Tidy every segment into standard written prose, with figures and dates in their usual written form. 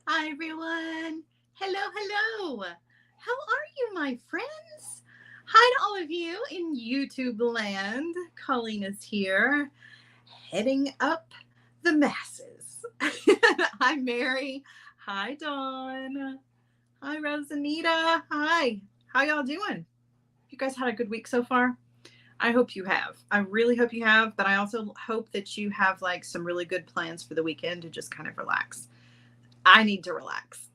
Hi, everyone. Hello, hello. How are you, my friends? Hi to all of you in YouTube land. Colleen is here, heading up the masses. Hi, Mary. Hi, Dawn. Hi, Rosanita. Hi. How y'all doing? You guys had a good week so far? I hope you have. I really hope you have, but I also hope that you have like some really good plans for the weekend to just kind of relax. I need to relax.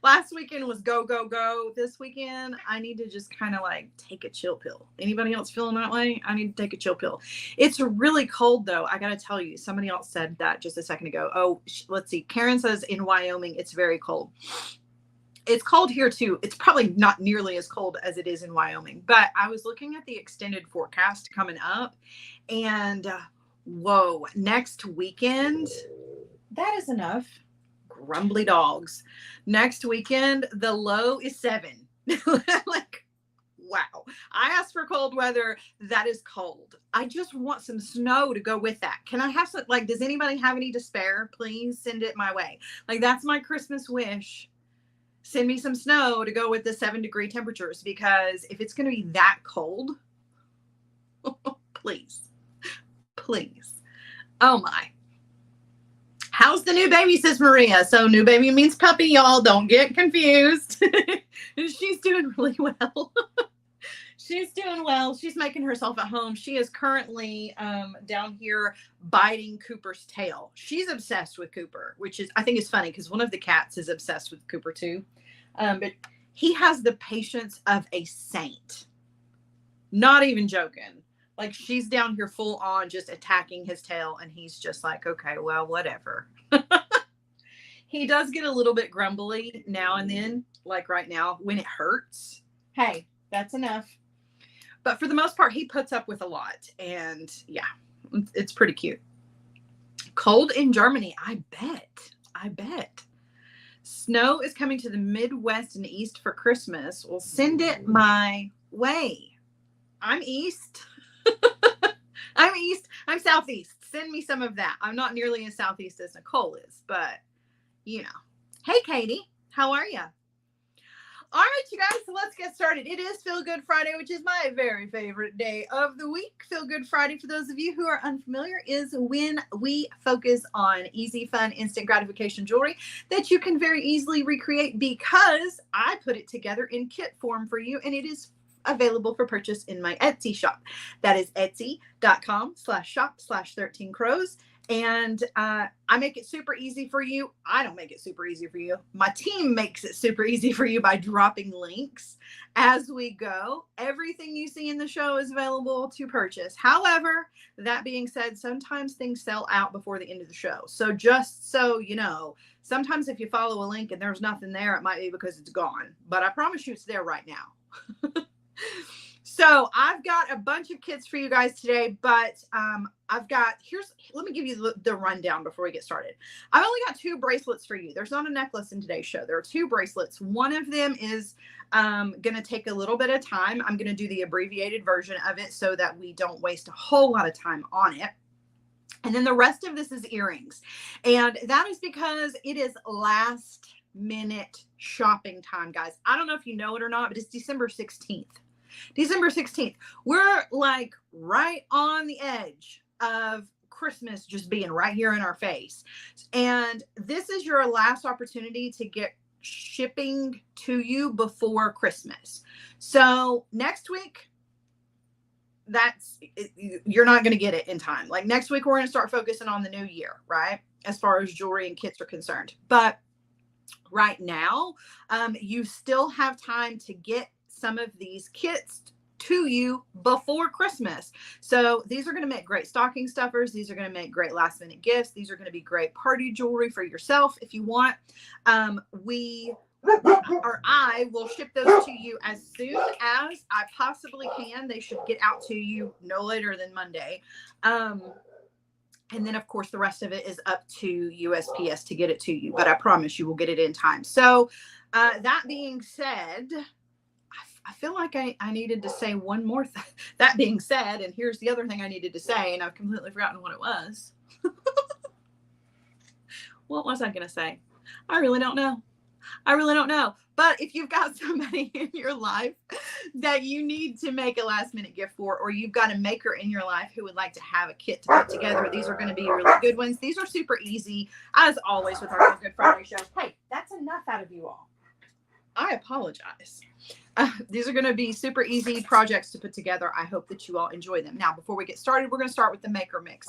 Last weekend was go, go, go. This weekend, I need to just kind of like take a chill pill. Anybody else feeling that way? I need to take a chill pill. It's really cold though. I got to tell you, somebody else said that just a second ago. Oh, let's see. Karen says in Wyoming, it's very cold. It's cold here too. It's probably not nearly as cold as it is in Wyoming, but I was looking at the extended forecast coming up and whoa, next weekend, that is enough. Grumbly dogs. Next weekend, the low is 7. Like, wow. I asked for cold weather. That is cold. I just want some snow to go with that. Can I have some, like, does anybody have any despair? Please send it my way. Like, that's my Christmas wish. Send me some snow to go with the 7-degree temperatures because if it's going to be that cold, please, please. Oh my. How's the new baby, says Maria? So new baby means puppy, y'all. Don't get confused. She's doing really well. She's doing well. She's making herself at home. She is currently down here biting Cooper's tail. She's obsessed with Cooper, which is I think is funny because one of the cats is obsessed with Cooper too. But he has the patience of a saint. Not even joking. Like she's down here full on just attacking his tail, and he's just like, okay, well, whatever. He does get a little bit grumbly now and then, like right now when it hurts. Hey, that's enough. But for the most part, he puts up with a lot. And yeah, it's pretty cute. Cold in Germany, I bet. I bet. Snow is coming to the Midwest and East for Christmas. Well, send it my way. I'm East. I'm East. I'm Southeast. Send me some of that. I'm not nearly as Southeast as Nicole is, but you know. Hey, Katie. How are you? All right, you guys, so let's get started. It is Feel Good Friday, which is my very favorite day of the week. Feel Good Friday, for those of you who are unfamiliar, is when we focus on easy, fun, instant gratification jewelry that you can very easily recreate because I put it together in kit form for you, and it is available for purchase in my Etsy shop. That is etsy.com/shop/13crows. And I make it super easy for you. I don't make it super easy for you. My team makes it super easy for you by dropping links as we go. Everything you see in the show is available to purchase. However, that being said, sometimes things sell out before the end of the show. So just so you know, sometimes if you follow a link and there's nothing there, it might be because it's gone. But I promise you it's there right now. So I've got a bunch of kits for you guys today, but let me give you the rundown before we get started. I've only got 2 bracelets for you. There's not a necklace in today's show. There are 2 bracelets. One of them is going to take a little bit of time. I'm going to do the abbreviated version of it so that we don't waste a whole lot of time on it. And then the rest of this is earrings. And that is because it is last minute shopping time, guys. I don't know if you know it or not, but it's December 16th. December 16th. We're like right on the edge of Christmas just being right here in our face. And this is your last opportunity to get shipping to you before Christmas. So next week, you're not going to get it in time. Like next week, we're going to start focusing on the new year, right? As far as jewelry and kits are concerned. But right now, you still have time to get some of these kits to you before Christmas. So these are going to make great stocking stuffers. These are going to make great last minute gifts. These are going to be great party jewelry for yourself if you want. I will ship those to you as soon as I possibly can. They should get out to you no later than Monday. And then, of course, the rest of it is up to USPS to get it to you. But I promise you will get it in time. So that being said, I feel like I needed to say one more thing. That being said, and here's the other thing I needed to say, and I've completely forgotten what it was. What was I going to say? I really don't know. I really don't know. But if you've got somebody in your life that you need to make a last minute gift for, or you've got a maker in your life who would like to have a kit to put together, these are going to be really good ones. These are super easy, as always, with our Good Friday show. Hey, that's enough out of you all. I apologize. These are going to be super easy projects to put together. I hope that you all enjoy them. Now, before we get started, we're going to start with the maker mix.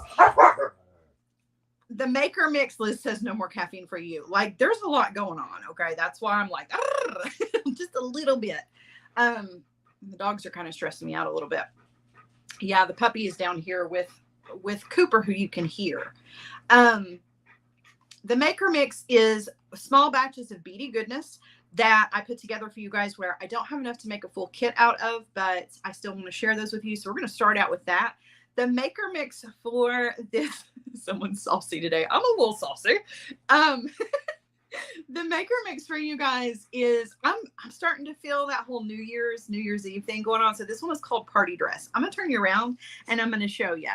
The maker mix list says no more caffeine for you. Like, there's a lot going on. Okay. That's why I'm like, just a little bit. The dogs are kind of stressing me out a little bit. Yeah. The puppy is down here with Cooper, who you can hear. The maker mix is small batches of beady goodness that I put together for you guys, where I don't have enough to make a full kit out of, but I still want to share those with you. So we're going to start out with that. The maker mix for this, someone's saucy today. I'm a little saucy. The maker mix for you guys is, I'm starting to feel that whole New Year's Eve thing going on. So this one is called Party Dress. I'm going to turn you around and I'm going to show you.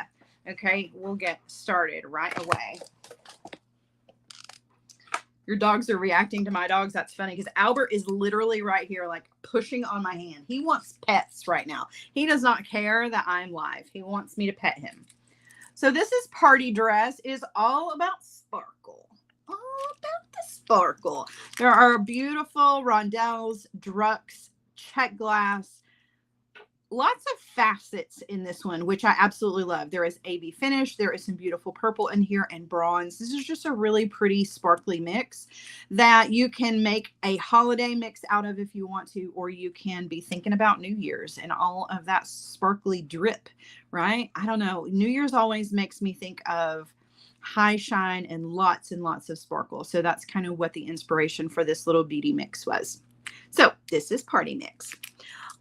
Okay. We'll get started right away. Your dogs are reacting to my dogs. That's funny because Albert is literally right here, like pushing on my hand. He wants pets right now. He does not care that I'm live. He wants me to pet him. So this is Party Dress. It is all about sparkle. All about the sparkle. There are beautiful rondelles, drucks, check glass. Lots of facets in this one, which I absolutely love. There is AB finish. There is some beautiful purple in here and bronze. This is just a really pretty sparkly mix that you can make a holiday mix out of if you want to, or you can be thinking about New Year's and all of that sparkly drip, right? I don't know. New Year's always makes me think of high shine and lots of sparkle. So that's kind of what the inspiration for this little beady mix was. So this is Party Mix.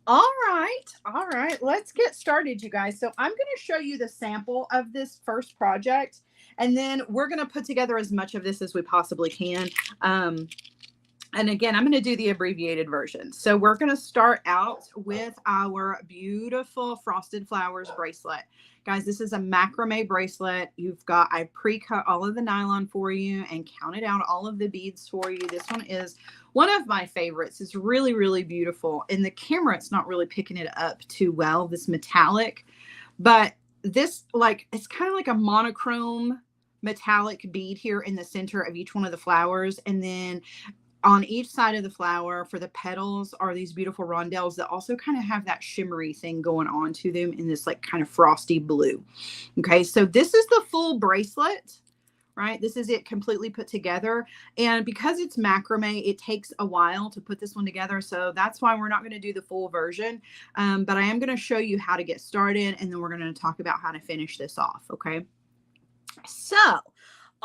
All right, let's get started, you guys. So I'm going to show you the sample of this first project, and then we're going to put together as much of this as we possibly can. And again, I'm going to do the abbreviated version. So we're going to start out with our beautiful Frosted Flowers bracelet. Guys, this is a macrame bracelet. I pre-cut all of the nylon for you and counted out all of the beads for you. This one is one of my favorites. It's really, really beautiful. In the camera, it's not really picking it up too well, this metallic. But this, like, it's kind of like a monochrome metallic bead here in the center of each one of the flowers. And then on each side of the flower for the petals are these beautiful rondelles that also kind of have that shimmery thing going on to them in this like kind of frosty blue. Okay, so this is the full bracelet, right? This is it completely put together. And because it's macrame, it takes a while to put this one together. So that's why we're not going to do the full version. But I am going to show you how to get started, and then we're going to talk about how to finish this off. Okay, so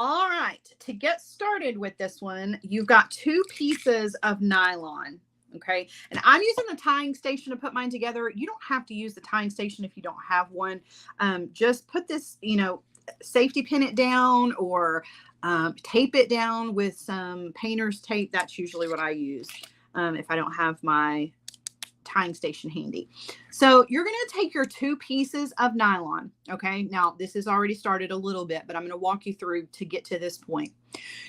all right, to get started with this one, you've got 2 pieces of nylon, okay? And I'm using the tying station to put mine together. You don't have to use the tying station if you don't have one. Just put this, safety pin it down or tape it down with some painter's tape. That's usually what I use if I don't have my tying station handy. So you're going to take your 2 pieces of nylon. Okay. Now this has already started a little bit, but I'm going to walk you through to get to this point.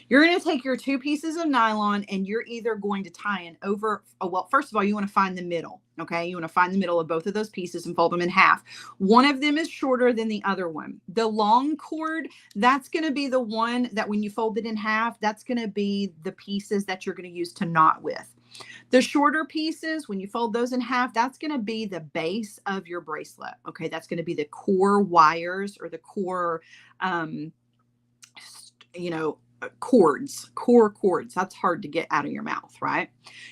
You're going to take your 2 pieces of nylon and you're either going to tie in over, well, first of all, you want to find the middle. Okay. You want to find the middle of both of those pieces and fold them in half. One of them is shorter than the other one. The long cord, that's going to be the one that when you fold it in half, that's going to be the pieces that you're going to use to knot with. The shorter pieces, when you fold those in half, that's going to be the base of your bracelet. Okay, that's going to be the core wires or the core, core cords. That's hard to get out of your mouth, right?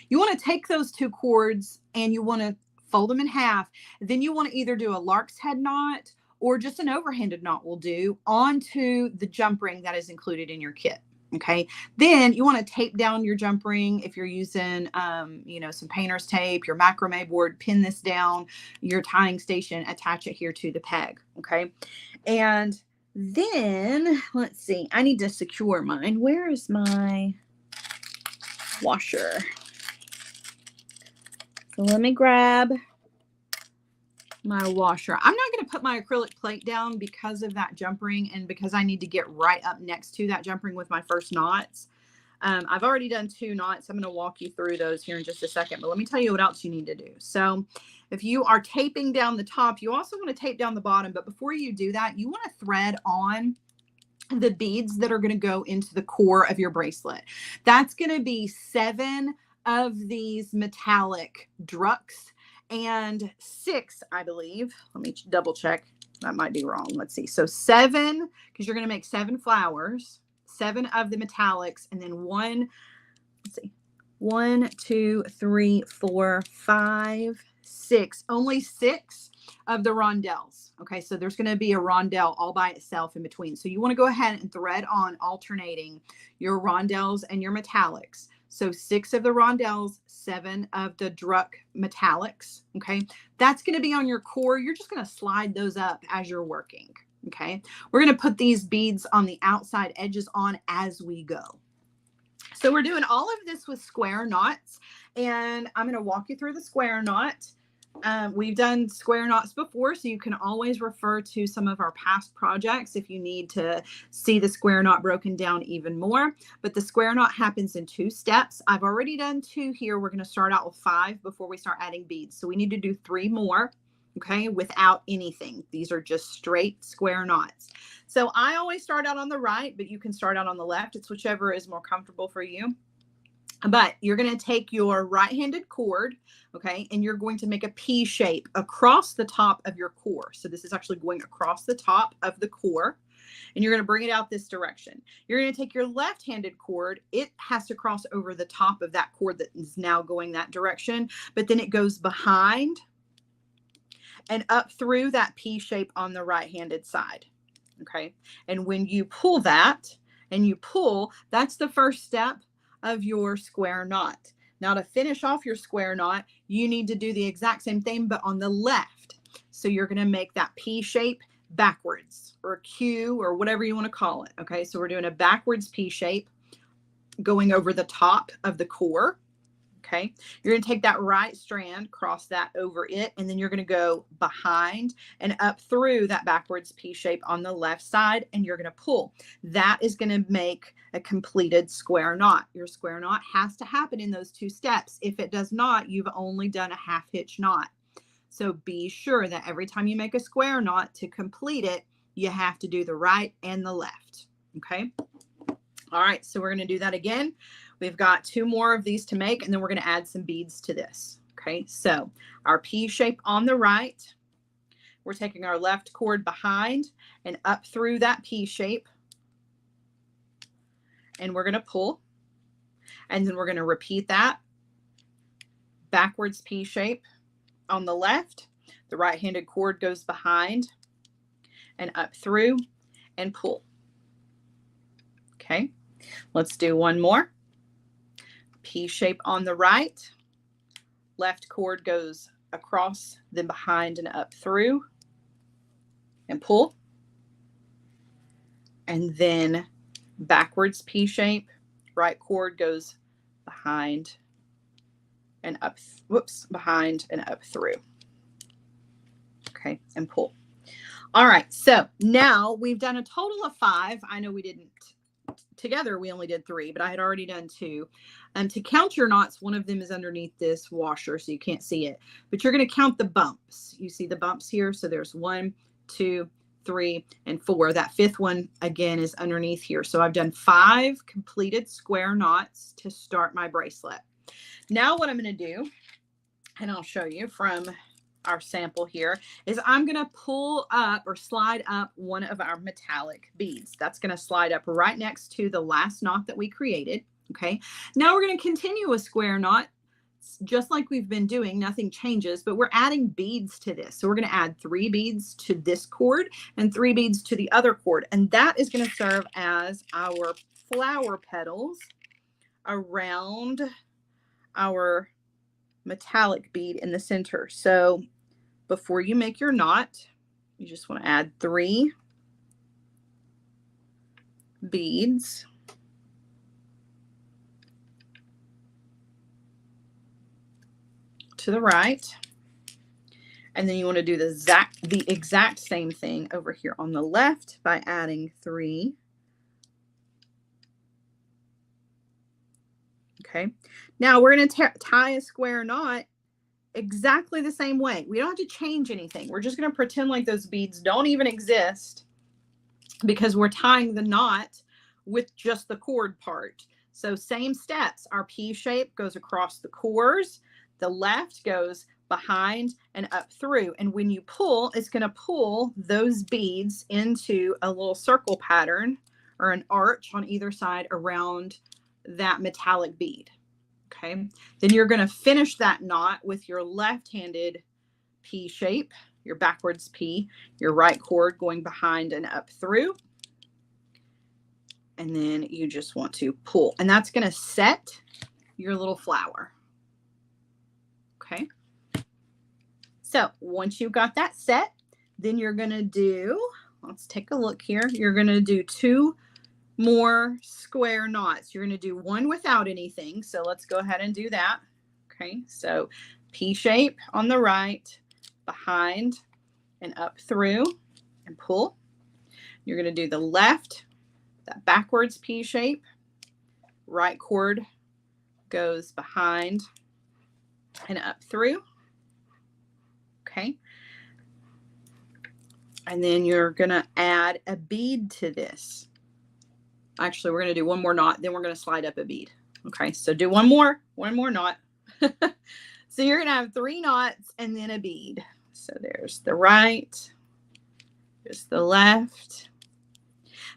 You want to take those 2 cords and you want to fold them in half. Then you want to either do a lark's head knot or just an overhanded knot will do onto the jump ring that is included in your kit. Okay. Then you want to tape down your jump ring. If you're using, some painter's tape, your macrame board, pin this down, your tying station, attach it here to the peg. Okay. And then let's see, I need to secure mine. Where is my washer? So let me grab my washer. I'm not going to put my acrylic plate down because of that jump ring and because I need to get right up next to that jump ring with my first knots. I've already done 2 knots. I'm going to walk you through those here in just a second, but let me tell you what else you need to do. So if you are taping down the top, you also want to tape down the bottom, but before you do that, you want to thread on the beads that are going to go into the core of your bracelet. That's going to be 7 of these metallic drucks and 6, I believe. Let me double check. That might be wrong. Let's see. So 7, because you're going to make 7 flowers, 7 of the metallics, and then 1, let's see, 1, 2, 3, 4, 5, 6, only 6 of the rondelles. Okay, so there's going to be a rondelle all by itself in between. So you want to go ahead and thread on alternating your rondelles and your metallics. So 6 of the rondelles, 7 of the druck metallics. Okay, that's going to be on your core. You're just going to slide those up as you're working. Okay, we're going to put these beads on the outside edges on as we go. So we're doing all of this with square knots, and I'm going to walk you through the square knot. We've done square knots before, so you can always refer to some of our past projects if you need to see the square knot broken down even more. But the square knot happens in 2 steps. I've already done 2 here. We're going to start out with 5 before we start adding beads. So we need to do 3 more, okay, without anything. These are just straight square knots. So I always start out on the right, but you can start out on the left. It's whichever is more comfortable for you. But you're going to take your right-handed cord, okay, and you're going to make a P shape across the top of your core. So this is actually going across the top of the core, and you're going to bring it out this direction. You're going to take your left-handed cord. It has to cross over the top of that cord that is now going that direction, but then it goes behind and up through that P shape on the right-handed side, okay? And when you pull that, and you pull, that's the first step of your square knot. Now to finish off your square knot, you need to do the exact same thing, but on the left. So you're going to make that P shape backwards, or a Q, or whatever you want to call it. Okay, so we're doing a backwards P shape going over the top of the core. Okay, you're going to take that right strand, cross that over it, and then you're going to go behind and up through that backwards P shape on the left side, and you're going to pull. That is going to make a completed square knot. Your square knot has to happen in those 2 steps. If it does not, you've only done a half hitch knot. So be sure that every time you make a square knot, to complete it, you have to do the right and the left. Okay. All right, so we're going to do that again. We've got 2 more of these to make, and then we're going to add some beads to this. Okay, so our P shape on the right, we're taking our left cord behind and up through that P shape, and we're going to pull, and then we're going to repeat that backwards P shape on the left. The right-handed cord goes behind and up through and pull. Okay, let's do one more. P shape on the right, left cord goes across, then behind and up through, and pull. And then backwards P shape, right cord goes behind and up, behind and up through. Okay, and pull. All right, so now we've done a total of 5. I know we didn't together, we only did 3, but I had already done 2. To count your knots, one of them is underneath this washer, so you can't see it, but you're going to count the bumps. You see the bumps here? So there's 1, 2, 3, and 4. That 5th one again is underneath here. So I've done 5 completed square knots to start my bracelet. Now what I'm going to do, and I'll show you from our sample here, is I'm going to pull up or slide up one of our metallic beads. That's going to slide up right next to the last knot that we created. Okay, now we're going to continue a square knot just like we've been doing. Nothing changes, but we're adding beads to this. So we're going to add 3 beads to this cord and 3 beads to the other cord, and that is going to serve as our flower petals around our metallic bead in the center. So before you make your knot, you just want to add 3 beads to the right, and then you want to do the exact same thing over here on the left by adding 3 Okay. Now we're going to tie a square knot exactly the same way. We don't have to change anything. We're just going to pretend like those beads don't even exist because we're tying the knot with just the cord part. So same steps. Our P shape goes across the cores. The left goes behind and up through. And when you pull, it's going to pull those beads into a little circle pattern or an arch on either side around that metallic bead. Okay. Then you're going to finish that knot with your left-handed P shape, your backwards P, your right cord going behind and up through. And then you just want to pull. And that's going to set your little flower. Okay. So once you've got that set, then you're going to do, let's take a look here. You're going to do 2 more square knots. You're going to do one without anything. So let's go ahead and do that. Okay. So P shape on the right, behind and up through and pull. You're going to do the left, that backwards P shape, right cord goes behind and up through. Okay. And then you're going to add a bead to this. Actually, we're going to do one more knot, then we're going to slide up a bead. Okay, so do one more knot. So you're going to have 3 knots and then a bead. So there's the right, there's the left.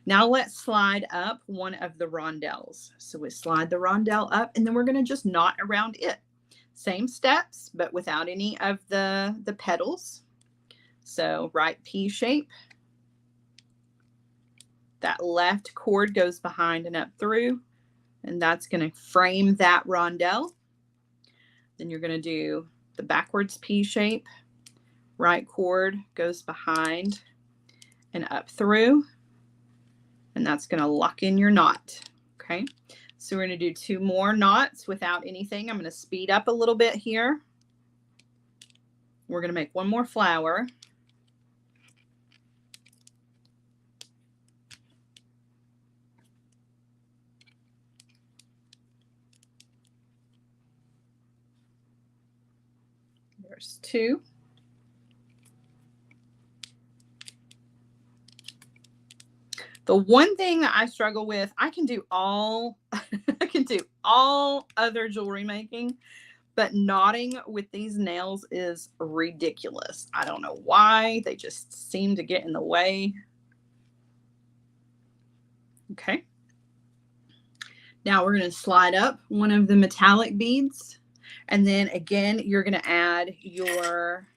Now let's slide up one of the rondelles. So we slide the rondelle up and then we're going to just knot around it. Same steps, but without any of the petals. So right P shape. That left cord goes behind and up through, and that's going to frame that rondelle. Then you're going to do the backwards P shape. Right cord goes behind and up through, and that's going to lock in your knot. Okay, so we're going to do 2 more knots without anything. I'm going to speed up a little bit here. We're going to make one more flower. There's 2. The one thing that I struggle with, I can do all other jewelry making, but knotting with these nails is ridiculous. I don't know why. They just seem to get in the way. Okay. Now we're going to slide up one of the metallic beads. And then again, you're going to add your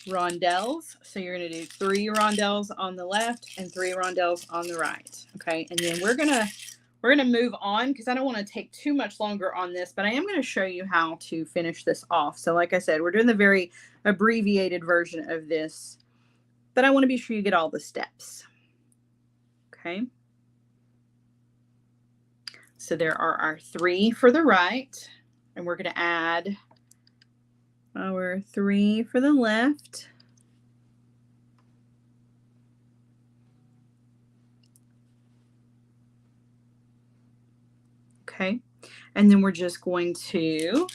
rondelles. So you're going to do 3 rondelles on the left and 3 rondelles on the right. Okay. And then we're going to move on because I don't want to take too much longer on this, but I am going to show you how to finish this off. So like I said, we're doing the very abbreviated version of this, but I want to be sure you get all the steps. Okay. So there are our 3 for the right, and we're going to add our 3 for the left. Okay. And then we're just going to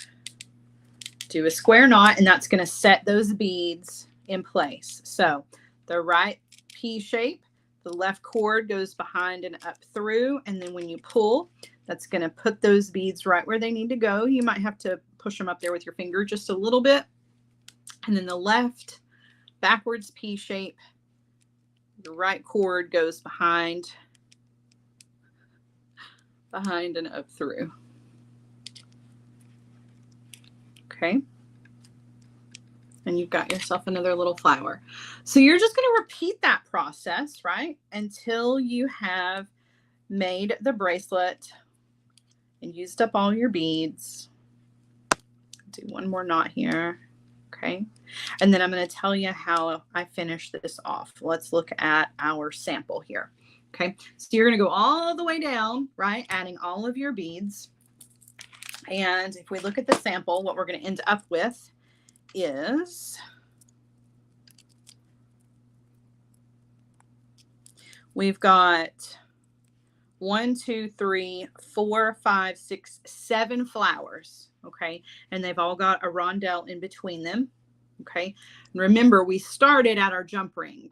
do a square knot, and that's going to set those beads in place. So the right P shape, the left cord goes behind and up through, and then when you pull, that's going to put those beads right where they need to go. You might have to push them up there with your finger just a little bit. And then the left backwards P shape, the right cord goes behind and up through. Okay. And you've got yourself another little flower. So you're just going to repeat that process, right? Until you have made the bracelet and used up all your beads. Do one more knot here. Okay. And then I'm going to tell you how I finish this off. Let's look at our sample here. Okay. So you're going to go all the way down, right? Adding all of your beads. And if we look at the sample, what we're going to end up with is we've got 1, 2, 3, 4, 5, 6, 7 flowers. Okay. And they've all got a rondelle in between them. Okay. And remember, we started at our jump ring.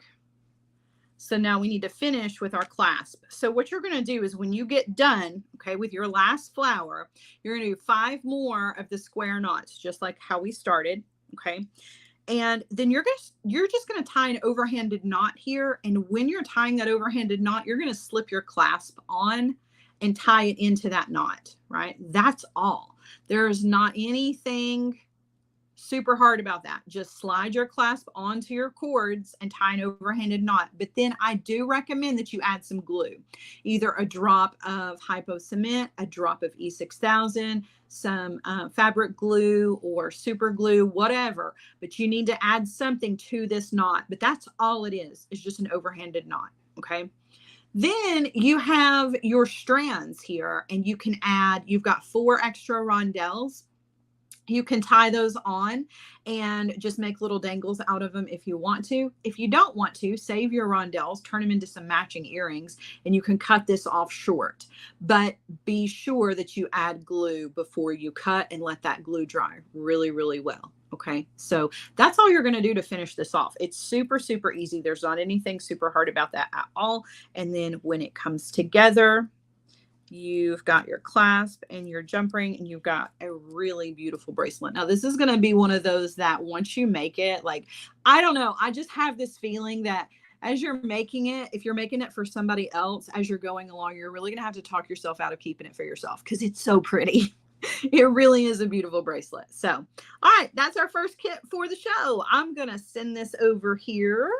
So now we need to finish with our clasp. So what you're going to do is when you get done, okay, with your last flower, you're going to do 5 more of the square knots, just like how we started. Okay. And then you're just going to tie an overhanded knot here. And when you're tying that overhanded knot, you're going to slip your clasp on and tie it into that knot, right? That's all. There's not anything super hard about that. Just slide your clasp onto your cords and tie an overhanded knot. But then I do recommend that you add some glue, either a drop of hypo cement, a drop of E6000, some fabric glue or super glue, whatever. But you need to add something to this knot. But that's all it is. It's just an overhanded knot. Okay. Then you have your strands here, and you can add, you've got 4 extra rondelles. You can tie those on and just make little dangles out of them if you want to. If you don't want to, save your rondelles, turn them into some matching earrings, and you can cut this off short. But be sure that you add glue before you cut and let that glue dry really, really well. Okay, so that's all you're going to do to finish this off. It's super, super easy. There's not anything super hard about that at all. And then when it comes together, you've got your clasp and your jump ring, and you've got a really beautiful bracelet. Now, this is going to be one of those that once you make it, like, I don't know, I just have this feeling that as you're making it, if you're making it for somebody else, as you're going along, you're really going to have to talk yourself out of keeping it for yourself because it's so pretty. It really is a beautiful bracelet. So, all right, that's our first kit for the show. I'm going to send this over here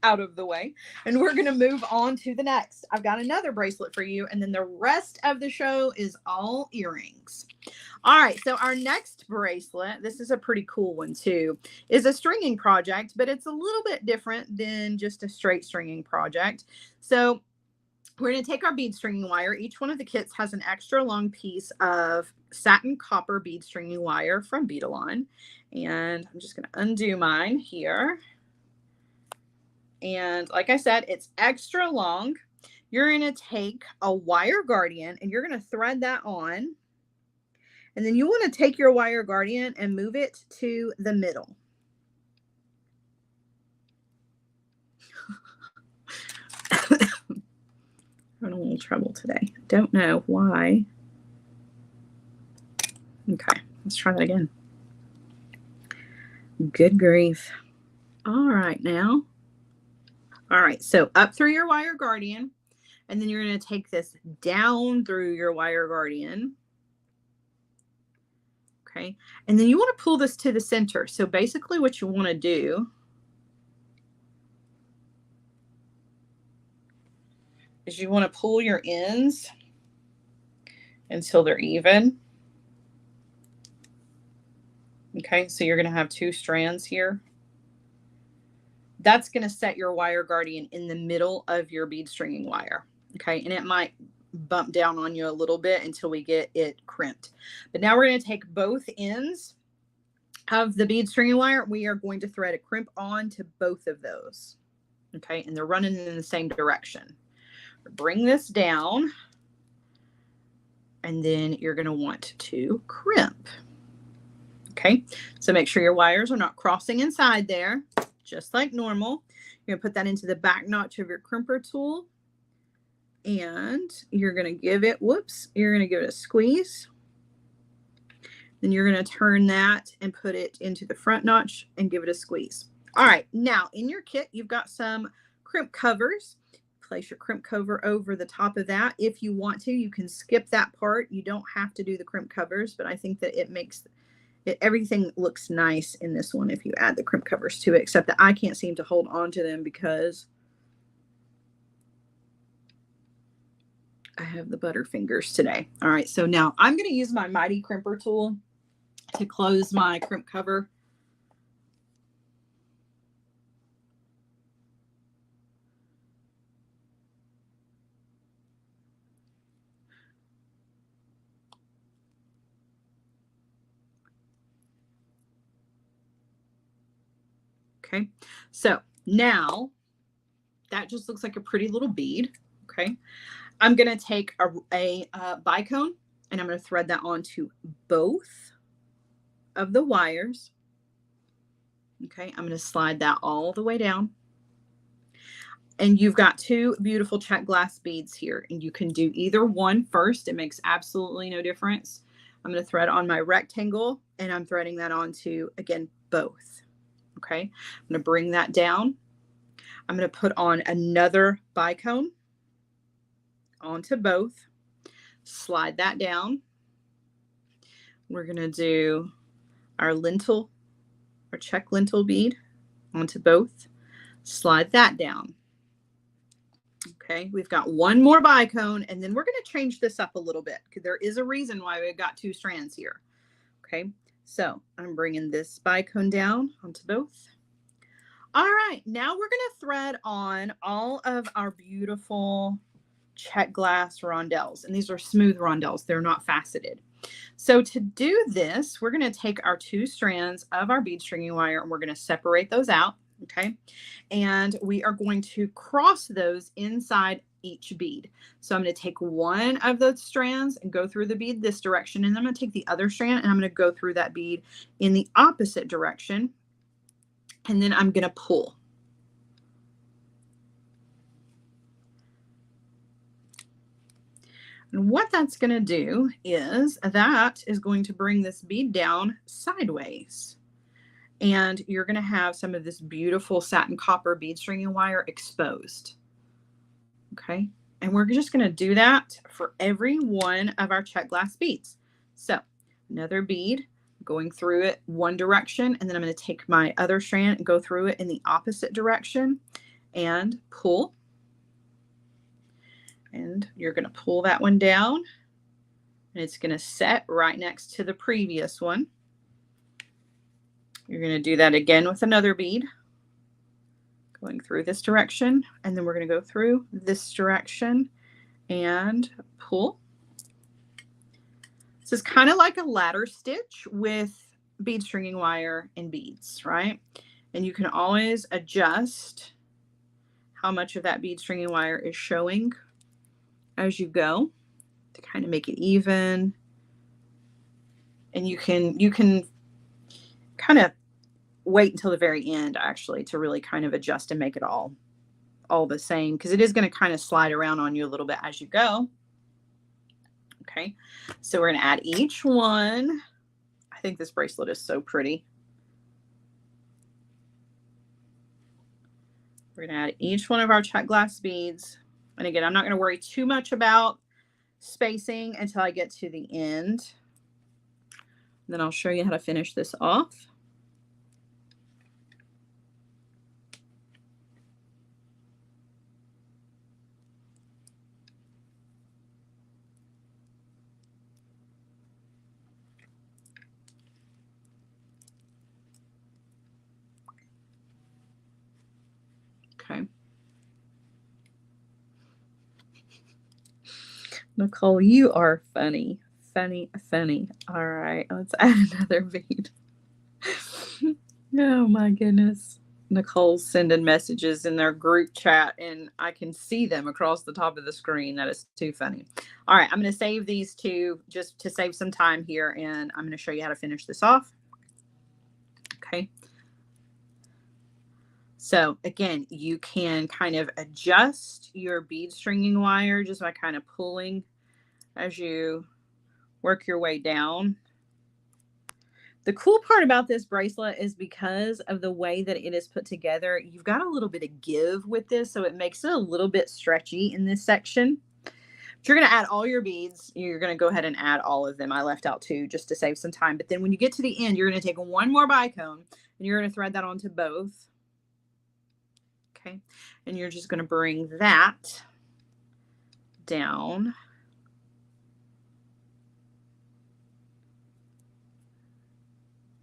out of the way, and we're going to move on to the next. I've got another bracelet for you, and then the rest of the show is all earrings. All right, so our next bracelet, this is a pretty cool one too, is a stringing project, but it's a little bit different than just a straight stringing project. So we're going to take our bead stringing wire. Each one of the kits has an extra long piece of satin copper bead stringing wire from Beadalon, and I'm just going to undo mine here. And like I said, it's extra long. You're going to take a wire guardian and you're going to thread that on. And then you want to take your wire guardian and move it to the middle. I'm having a little trouble today. Don't know why. Okay, let's try that again. Good grief. All right, now. All right, so up through your wire guardian, and then you're going to take this down through your wire guardian. Okay, and then you want to pull this to the center. So basically what you want to do is you want to pull your ends until they're even. Okay, so you're going to have 2 strands here. That's going to set your wire guardian in the middle of your bead stringing wire. Okay, and it might bump down on you a little bit until we get it crimped. But now we're going to take both ends of the bead stringing wire. We are going to thread a crimp on to both of those. Okay, and they're running in the same direction. Bring this down, and then you're going to want to crimp. Okay, so make sure your wires are not crossing inside there, just like normal. You're going to put that into the back notch of your crimper tool, and you're going to give it, you're going to give it a squeeze. Then you're going to turn that and put it into the front notch and give it a squeeze. All right, now in your kit, you've got some crimp covers. Place your crimp cover over the top of that. If you want to, you can skip that part. You don't have to do the crimp covers, but I think that it makes everything looks nice in this one if you add the crimp covers to it, except that I can't seem to hold on to them because I have the butter fingers today. All right, so now I'm going to use my Mighty Crimper tool to close my crimp cover. Okay, so now that just looks like a pretty little bead. Okay, I'm going to take a bicone, and I'm going to thread that onto both of the wires. Okay, I'm going to slide that all the way down. And you've got two beautiful check glass beads here, and you can do either one first. It makes absolutely no difference. I'm going to thread on my rectangle, and I'm threading that onto, again, both. Okay, I'm going to bring that down. I'm going to put on another bicone onto both, slide that down. We're going to do our lintel, our check lintel bead onto both, slide that down. Okay, we've got one more bicone, and then we're going to change this up a little bit because there is a reason why we've got two strands here. Okay, so I'm bringing this bicone down onto both. All right, now we're going to thread on all of our beautiful check glass rondelles, and these are smooth rondelles. They're not faceted. So to do this, we're going to take our two strands of our bead stringing wire, and we're going to separate those out. Okay, and we are going to cross those inside each bead. So I'm going to take one of those strands and go through the bead this direction, and then I'm going to take the other strand and I'm going to go through that bead in the opposite direction, and then I'm going to pull. And what that's going to do is that is going to bring this bead down sideways. And you're going to have some of this beautiful satin copper bead stringing wire exposed. Okay. And we're just going to do that for every one of our check glass beads. So another bead, going through it one direction, and then I'm going to take my other strand and go through it in the opposite direction and pull. And you're going to pull that one down, and it's going to set right next to the previous one. You're going to do that again with another bead, going through this direction, and then we're going to go through this direction and pull. This is kind of like a ladder stitch with bead stringing wire and beads, right? And you can always adjust how much of that bead stringing wire is showing as you go to kind of make it even. And you can kind of wait until the very end actually to really kind of adjust and make it all the same, because it is going to kind of slide around on you a little bit as you go. Okay, so we're going to add each one. I think this bracelet is so pretty. We're going to add each one of our check glass beads. And again, I'm not going to worry too much about spacing until I get to the end. Then I'll show you how to finish this off. Okay. Nicole, you are funny. Funny. All right, let's add another bead. Oh my goodness. Nicole's sending messages in their group chat, and I can see them across the top of the screen. That is too funny. All right, I'm going to save these two just to save some time here, and I'm going to show you how to finish this off. Okay. So again, you can kind of adjust your bead stringing wire just by kind of pulling as you work your way down. The cool part about this bracelet is because of the way that it is put together, you've got a little bit of give with this, so it makes it a little bit stretchy in this section. But you're going to add all your beads. You're going to go ahead and add all of them. I left out two just to save some time. But then when you get to the end, you're going to take one more bicone, and you're going to thread that onto both. Okay, and you're just going to bring that down.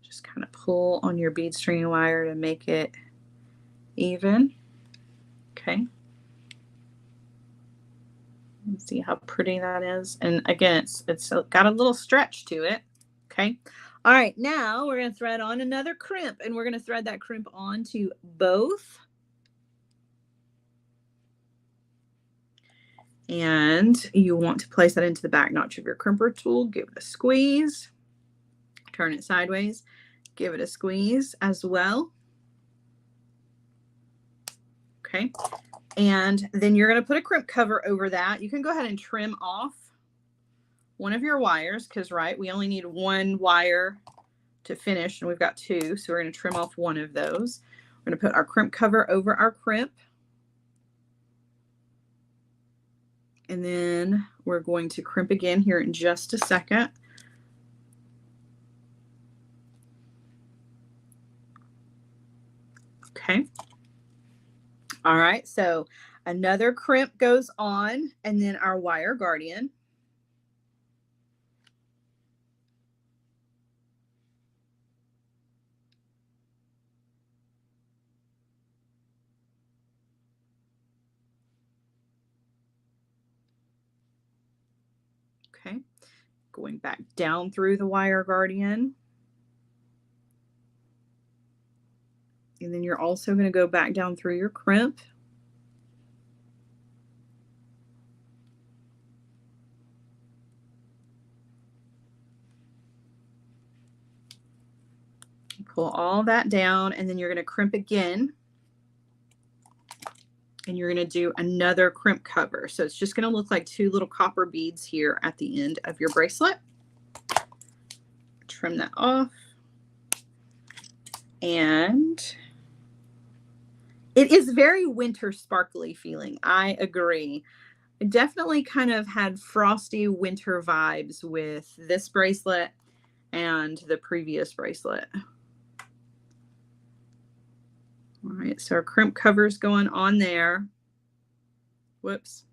Just kind of pull on your bead stringing wire to make it even. Okay. Let's see how pretty that is. And again, it's got a little stretch to it. Okay. All right, now we're going to thread on another crimp, and we're going to thread that crimp onto both. And you want to place that into the back notch of your crimper tool. Give it a squeeze. Turn it sideways. Give it a squeeze as well. Okay. And then you're going to put a crimp cover over that. You can go ahead and trim off one of your wires because, right, we only need one wire to finish, and we've got two. So we're going to trim off one of those. We're going to put our crimp cover over our crimp. And then we're going to crimp again here in just a second. Okay. All right. So another crimp goes on, and then our wire guardian. Okay, going back down through the wire guardian. And then you're also going to go back down through your crimp. Pull all that down, and then you're going to crimp again. And you're going to do another crimp cover. So it's just going to look like two little copper beads here at the end of your bracelet. Trim that off. And it is very winter sparkly feeling. I agree. I definitely kind of had frosty winter vibes with this bracelet and the previous bracelet. All right, so our crimp cover's going on there. Whoops.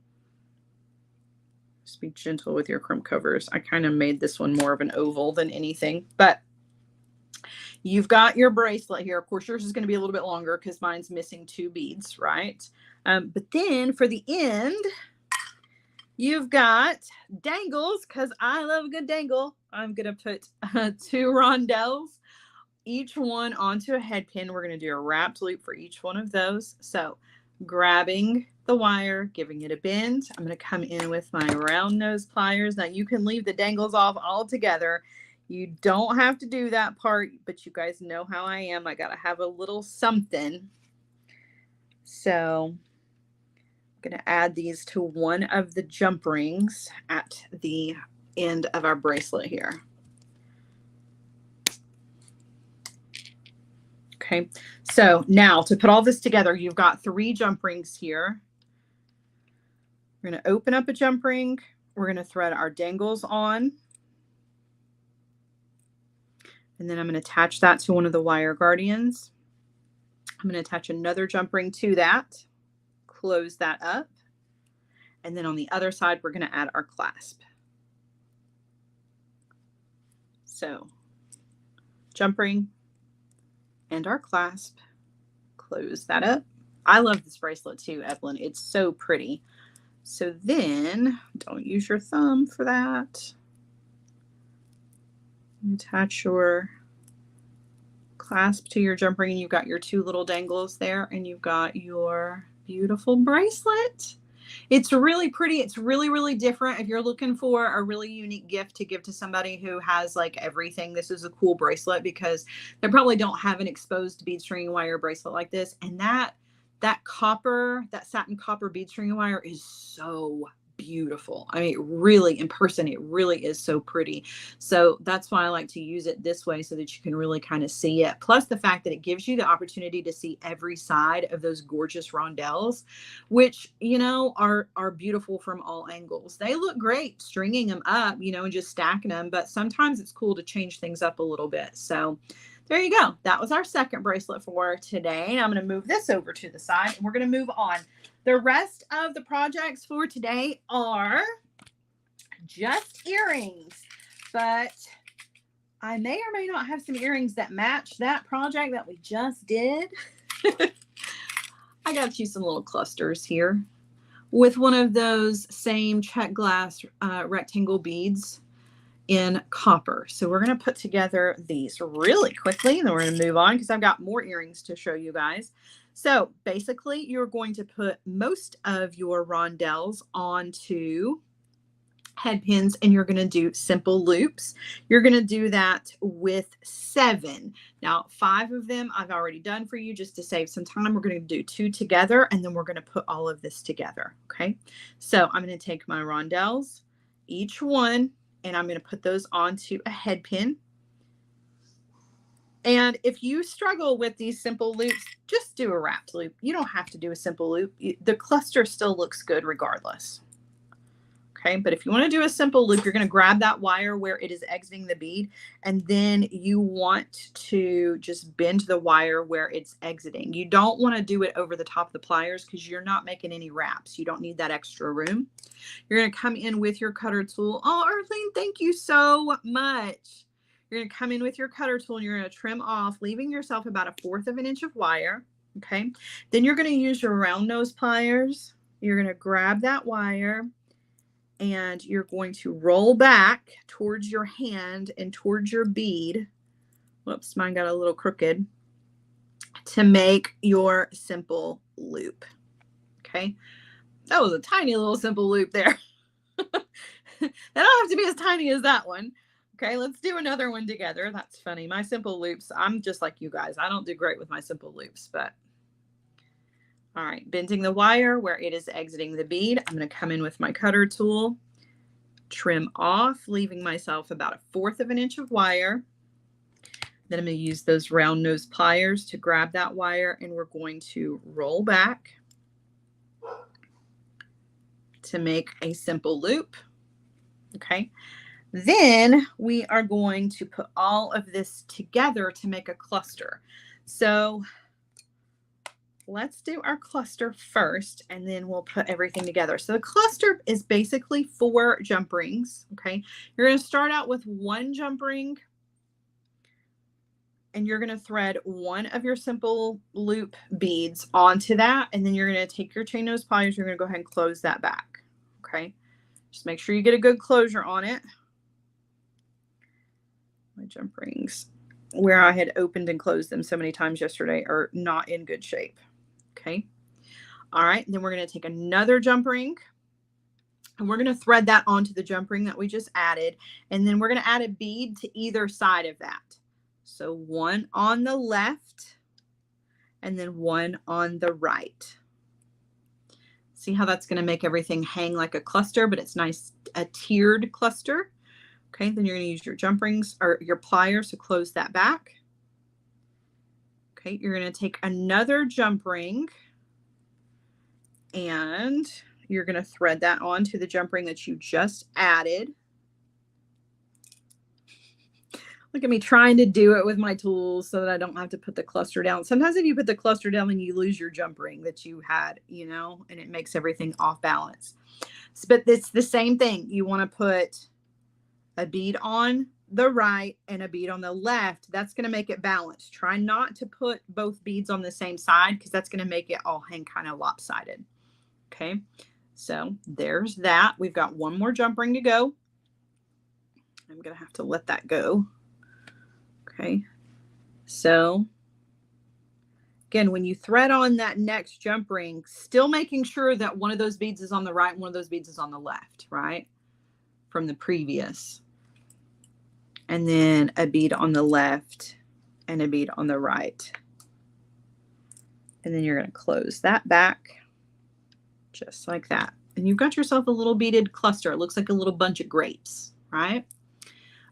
Just be gentle with your crimp covers. I kind of made this one more of an oval than anything, but you've got your bracelet here. Of course, yours is going to be a little bit longer because mine's missing two beads, right? But then for the end, you've got dangles because I love a good dangle. I'm going to put two rondelles, each one onto a head pin. We're going to do a wrapped loop for each one of those. So grabbing the wire, giving it a bend. I'm going to come in with my round nose pliers. Now you can leave the dangles off altogether. You don't have to do that part, but you guys know how I am. I got to have a little something. So I'm going to add these to one of the jump rings at the end of our bracelet here. Okay, so now to put all this together, you've got 3 jump rings here. We're going to open up a jump ring. We're going to thread our dangles on. And then I'm going to attach that to one of the wire guardians. I'm going to attach another jump ring to that. Close that up. And then on the other side, we're going to add our clasp. So jump ring and our clasp. Close that up. I love this bracelet too, Evelyn. It's so pretty. So then, don't use your thumb for that. Attach your clasp to your jump ring, and you've got your 2 little dangles there, and you've got your beautiful bracelet. It's really pretty. It's really, really different. If you're looking for a really unique gift to give to somebody who has like everything, this is a cool bracelet because they probably don't have an exposed bead string wire bracelet like this. And that satin copper bead string wire is so beautiful. I mean, really in person, it really is so pretty. So that's why I like to use it this way so that you can really kind of see it. Plus the fact that it gives you the opportunity to see every side of those gorgeous rondelles, which, you know, are beautiful from all angles. They look great stringing them up, you know, and just stacking them, but sometimes it's cool to change things up a little bit. So there you go. That was our second bracelet for today. And I'm going to move this over to the side and we're going to move on. The rest of the projects for today are just earrings, but I may or may not have some earrings that match that project that we just did. I got you some little clusters here with one of those same check glass rectangle beads in copper. So we're going to put together these really quickly and then we're going to move on because I've got more earrings to show you guys. So basically, you're going to put most of your rondelles onto head pins, and you're going to do simple loops. You're going to do that with 7. Now, 5 of them I've already done for you just to save some time. We're going to do 2 together, and then we're going to put all of this together. Okay. So I'm going to take my rondelles, each one, and I'm going to put those onto a head pin. And if you struggle with these simple loops, just do a wrapped loop. You don't have to do a simple loop. The cluster still looks good regardless. Okay, but if you want to do a simple loop, you're going to grab that wire where it is exiting the bead, and then you want to just bend the wire where it's exiting. You don't want to do it over the top of the pliers because you're not making any wraps. You don't need that extra room. You're going to come in with your cutter tool. Oh, Arlene, thank you so much. You're going to come in with your cutter tool and you're going to trim off, leaving yourself about 1/4 of an inch of wire. Okay, then you're going to use your round nose pliers. You're going to grab that wire, and you're going to roll back towards your hand and towards your bead. Whoops, mine got a little crooked, to make your simple loop. Okay, that was a tiny little simple loop there. They don't have to be as tiny as that one. Okay, let's do another one together. That's funny. My simple loops, I'm just like you guys. I don't do great with my simple loops, but all right, bending the wire where it is exiting the bead. I'm going to come in with my cutter tool, trim off, leaving myself about 1/4 of an inch of wire. Then I'm going to use those round nose pliers to grab that wire, and we're going to roll back to make a simple loop. Okay. Then we are going to put all of this together to make a cluster. So let's do our cluster first, and then we'll put everything together. So the cluster is basically 4 jump rings. Okay. You're going to start out with 1 jump ring, and you're going to thread 1 of your simple loop beads onto that. And then you're going to take your chain nose pliers. You're going to go ahead and close that back. Okay. Just make sure you get a good closure on it. My jump rings, where I had opened and closed them so many times yesterday, are not in good shape. Okay. All right. Then we're going to take another jump ring, and we're going to thread that onto the jump ring that we just added. And then we're going to add a bead to either side of that. So 1 on the left and then 1 on the right. See how that's going to make everything hang like a cluster, but it's nice, a tiered cluster. Okay, then you're going to use your jump rings or your pliers to close that back. Okay, you're going to take another jump ring, and you're going to thread that onto the jump ring that you just added. Look at me trying to do it with my tools so that I don't have to put the cluster down. Sometimes if you put the cluster down, then you lose your jump ring that you had, you know, and it makes everything off balance. But it's the same thing. You want to put a bead on the right and a bead on the left. That's going to make it balanced. Try not to put both beads on the same side because that's going to make it all hang kind of lopsided. Okay, so there's that. We've got 1 more jump ring to go. I'm going to have to let that go. Okay, so again, when you thread on that next jump ring, still making sure that one of those beads is on the right and one of those beads is on the left, right? From the previous. And then a bead on the left and a bead on the right. And then you're going to close that back just like that. And you've got yourself a little beaded cluster. It looks like a little bunch of grapes, right?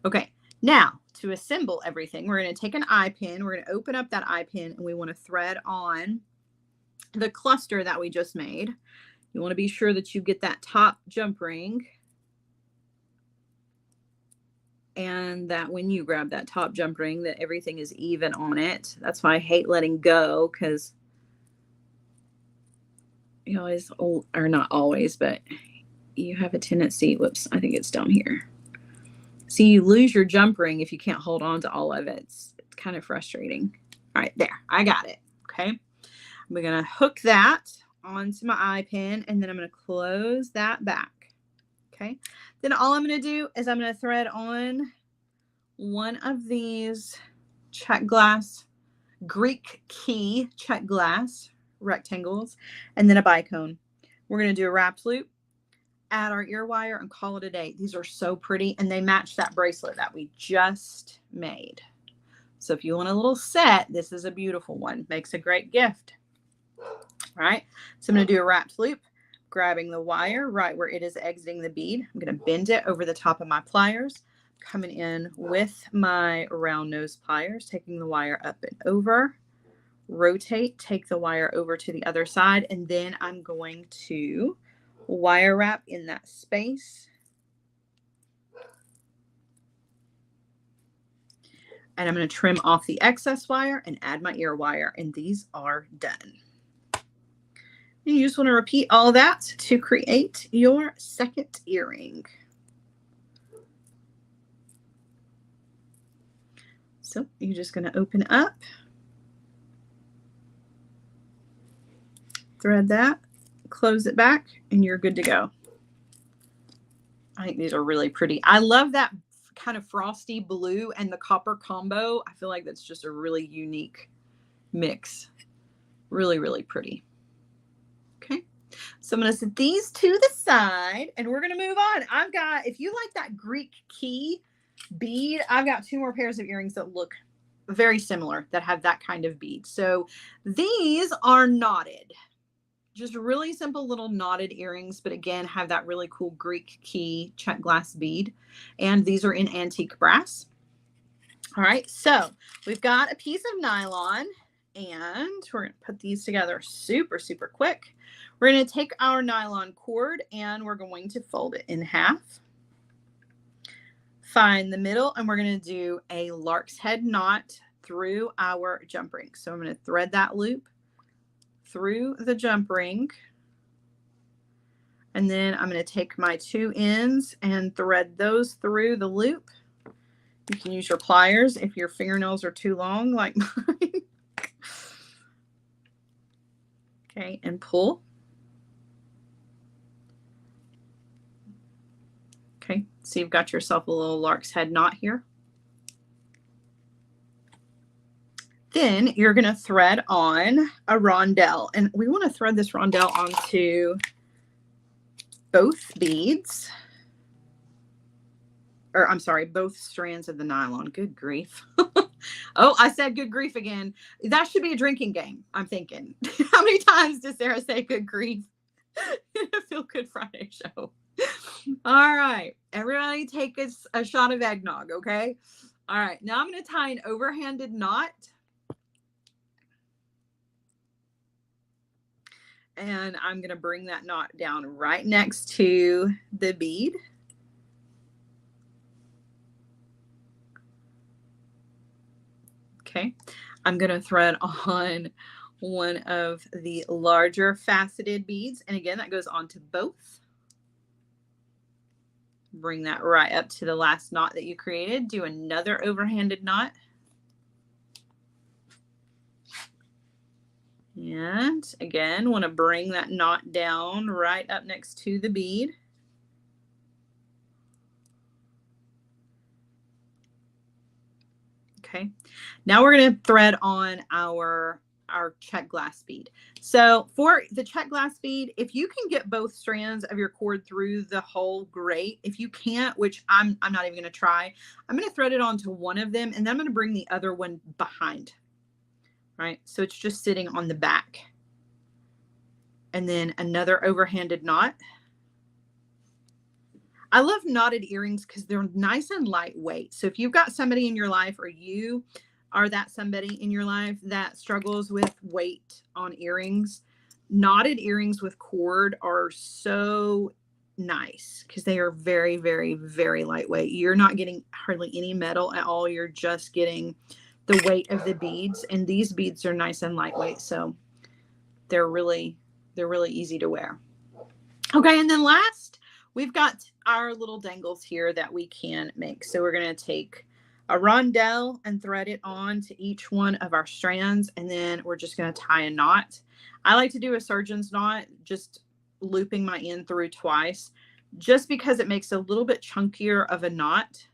Okay, now to assemble everything, we're going to take an eye pin. We're going to open up that eye pin, and we want to thread on the cluster that we just made. You want to be sure that you get that top jump ring, and that when you grab that top jump ring, that everything is even on it. That's why I hate letting go, because you always, or not always, but you have a tendency, whoops, I think it's down here. See, you lose your jump ring if you can't hold on to all of it. It's kind of frustrating. All right, there, I got it. Okay, I'm going to hook that onto my eye pin, and then I'm going to close that back. Okay, then all I'm going to do is I'm going to thread on one of these check glass, Greek key check glass rectangles, and then a bicone. We're going to do a wrapped loop, add our ear wire, and call it a day. These are so pretty, and they match that bracelet that we just made. So if you want a little set, this is a beautiful one. Makes a great gift. All right, so I'm going to do a wrapped loop, grabbing the wire right where it is exiting the bead. I'm going to bend it over the top of my pliers, coming in with my round nose pliers, taking the wire up and over, rotate, take the wire over to the other side, and then I'm going to wire wrap in that space. And I'm going to trim off the excess wire and add my ear wire, and these are done. And you just want to repeat all that to create your second earring. So you're just going to open up, thread that, close it back, and you're good to go. I think these are really pretty. I love that kind of frosty blue and the copper combo. I feel like that's just a really unique mix. Really, really pretty. Okay, so I'm going to set these to the side and we're going to move on. I've got, if you like that Greek key bead, I've got 2 more pairs of earrings that look very similar that have that kind of bead. So these are knotted. Just really simple little knotted earrings, but again, have that really cool Greek key check glass bead. And these are in antique brass. All right, so we've got a piece of nylon and we're going to put these together super, super quick. We're going to take our nylon cord and we're going to fold it in half. Find the middle and we're going to do a lark's head knot through our jump ring. So I'm going to thread that loop through the jump ring, and then I'm going to take my 2 ends and thread those through the loop. You can use your pliers if your fingernails are too long like mine. Okay, and pull. Okay, so you've got yourself a little lark's head knot here. Then you're going to thread on a rondelle, and we want to thread this rondelle onto both beads, or I'm sorry, both strands of the nylon. Good grief. Oh, I said good grief again. That should be a drinking game, I'm thinking. How many times does Sarah say good grief in a Feel Good Friday show? All right, everybody take a shot of eggnog, okay? All right, now I'm going to tie an overhanded knot. And I'm going to bring that knot down right next to the bead. Okay, I'm going to thread on one of the larger faceted beads. And again, that goes onto both. Bring that right up to the last knot that you created. Do another overhanded knot. And again, want to bring that knot down right up next to the bead. Okay, now we're going to thread on our check glass bead. So for the check glass bead, if you can get both strands of your cord through the hole, great. If you can't, which I'm not even going to try, I'm going to thread it onto one of them and then I'm going to bring the other one behind. Right, so it's just sitting on the back. And then another overhanded knot. I love knotted earrings because they're nice and lightweight. So if you've got somebody in your life, or you are that somebody in your life that struggles with weight on earrings, knotted earrings with cord are so nice because they are very, very, very lightweight. You're not getting hardly any metal at all. You're just getting the weight of the beads, and these beads are nice and lightweight, so they're really easy to wear. Okay, and then last, we've got our little dangles here that we can make. So we're going to take a rondelle and thread it on to each one of our strands, and then we're just going to tie a knot. I like to do a surgeon's knot, just looping my end through twice, just because it makes a little bit chunkier of a knot.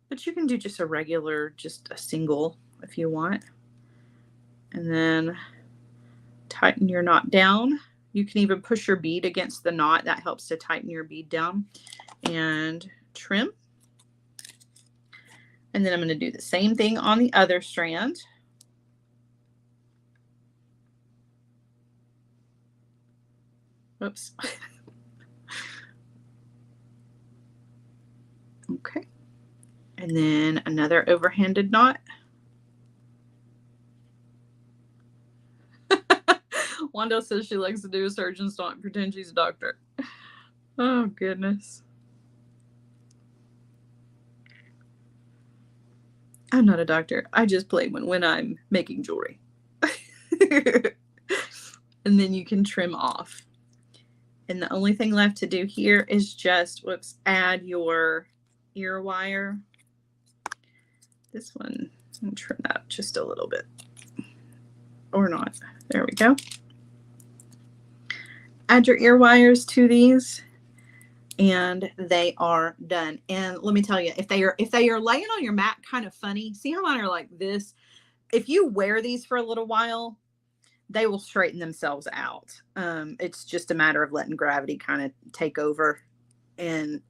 But you can do just a regular, just a single if you want. And then tighten your knot down. You can even push your bead against the knot. That helps to tighten your bead down. And trim. And then I'm going to do the same thing on the other strand. Oops. Okay. And then another overhanded knot. Wanda says she likes to do a surgeon's knot and pretend she's a doctor. Oh, goodness. I'm not a doctor. I just play when I'm making jewelry. And then you can trim off. And the only thing left to do here is just, whoops, add your ear wire. This one, I'm going to trim that just a little bit. Or not. There we go. Add your ear wires to these, and they are done. And let me tell you, if they are laying on your mat kind of funny, see how mine are like this? If you wear these for a little while, they will straighten themselves out. It's just a matter of letting gravity kind of take over, and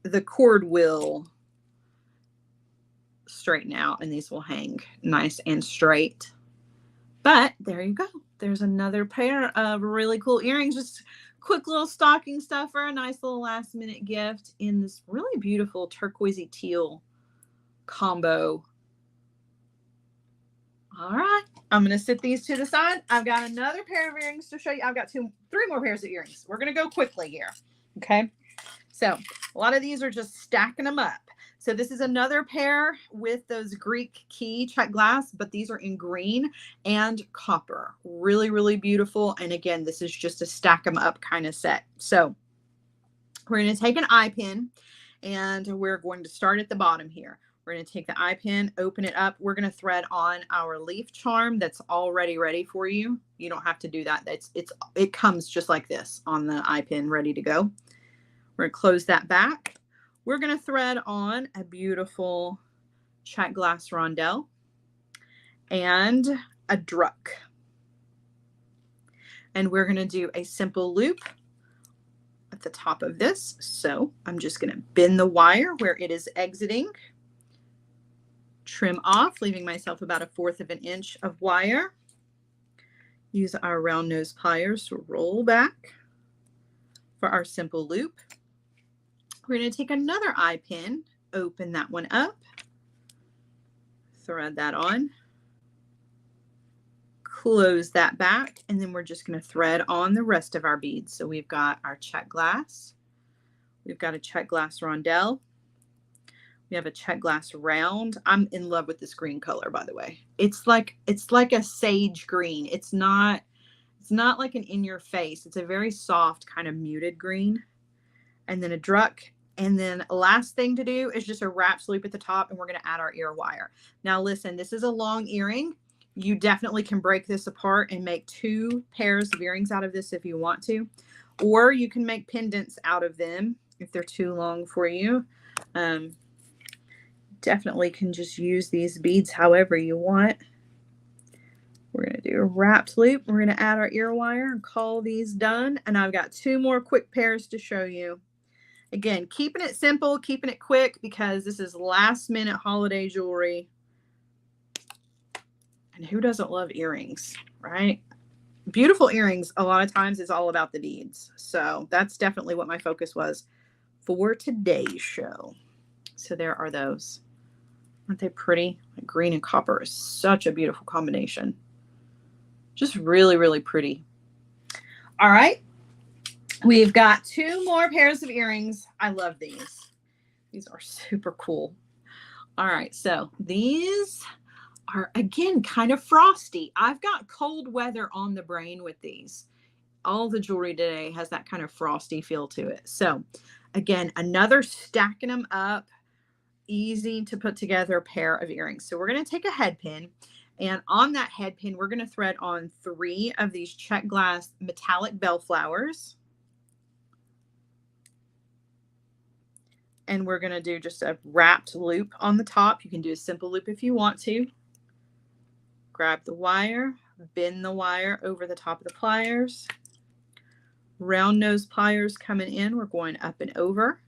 the cord will straighten out, and these will hang nice and straight. But there you go. There's another pair of really cool earrings. Just quick little stocking stuffer, a nice little last minute gift in this really beautiful turquoisey teal combo. All right, I'm going to sit these to the side. I've got another pair of earrings to show you. I've got 3 more pairs of earrings. We're going to go quickly here. Okay. So a lot of these are just stacking them up. So this is another pair with those Greek key check glass, but these are in green and copper. Really, really beautiful. And again, this is just a stack them up kind of set. So we're going to take an eye pin, and we're going to start at the bottom here. We're going to take the eye pin, open it up. We're going to thread on our leaf charm that's already ready for you. You don't have to do that. It comes just like this on the eye pin, ready to go. We're going to close that back. We're going to thread on a beautiful check glass rondelle and a druck. And we're going to do a simple loop at the top of this. So I'm just going to bend the wire where it is exiting, trim off, leaving myself about 1/4 of an inch of wire. Use our round nose pliers to roll back for our simple loop. We're going to take another eye pin, open that one up, thread that on, close that back, and then we're just going to thread on the rest of our beads. So we've got our check glass, we've got a check glass rondelle, we have a check glass round. I'm in love with this green color, by the way. It's like a sage green. It's not like an in your face. It's a very soft kind of muted green. And then a druck. And then last thing to do is just a wrapped loop at the top, and we're going to add our ear wire. Now listen, this is a long earring. You definitely can break this apart and make 2 pairs of earrings out of this if you want to, or you can make pendants out of them if they're too long for you. Definitely can just use these beads however you want. We're going to do a wrapped loop. We're going to add our ear wire and call these done. And I've got 2 more quick pairs to show you. Again, keeping it simple, keeping it quick, because this is last minute holiday jewelry. And who doesn't love earrings, right? Beautiful earrings, a lot of times, is all about the beads. So that's definitely what my focus was for today's show. So there are those. Aren't they pretty? Like green and copper is such a beautiful combination. Just really, really pretty. All right. We've got 2 more pairs of earrings. I love these. These are super cool. All right. So these are, again, kind of frosty. I've got cold weather on the brain with these. All the jewelry today has that kind of frosty feel to it. So again, another stacking them up, easy to put together pair of earrings. So we're going to take a head pin, and on that head pin, we're going to thread on 3 of these check glass metallic bellflowers. And we're going to do just a wrapped loop on the top. You can do a simple loop if you want to. Grab the wire, bend the wire over the top of the pliers. Round nose pliers coming in, we're going up and over.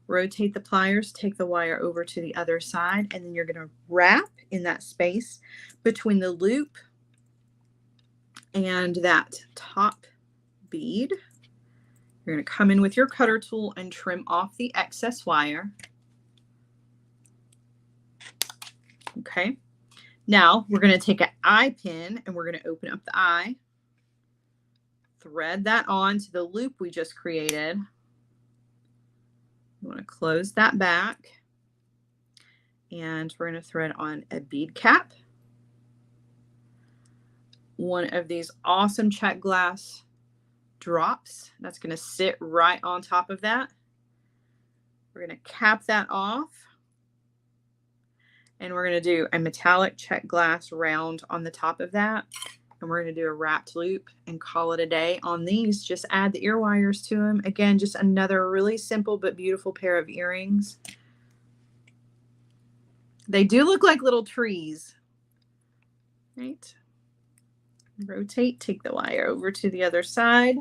Rotate the pliers, take the wire over to the other side, and then you're going to wrap in that space between the loop and that top bead. You're going to come in with your cutter tool and trim off the excess wire. Okay. Now we're going to take an eye pin and we're going to open up the eye, thread that on to the loop we just created. You want to close that back, and we're going to thread on a bead cap. One of these awesome check glass drops that's going to sit right on top of that. We're going to cap that off, and we're going to do a metallic check glass round on the top of that, and we're going to do a wrapped loop and call it a day on these. Just add the ear wires to them. Again, just another really simple but beautiful pair of earrings. They do look like little trees, right? Rotate, take the wire over to the other side.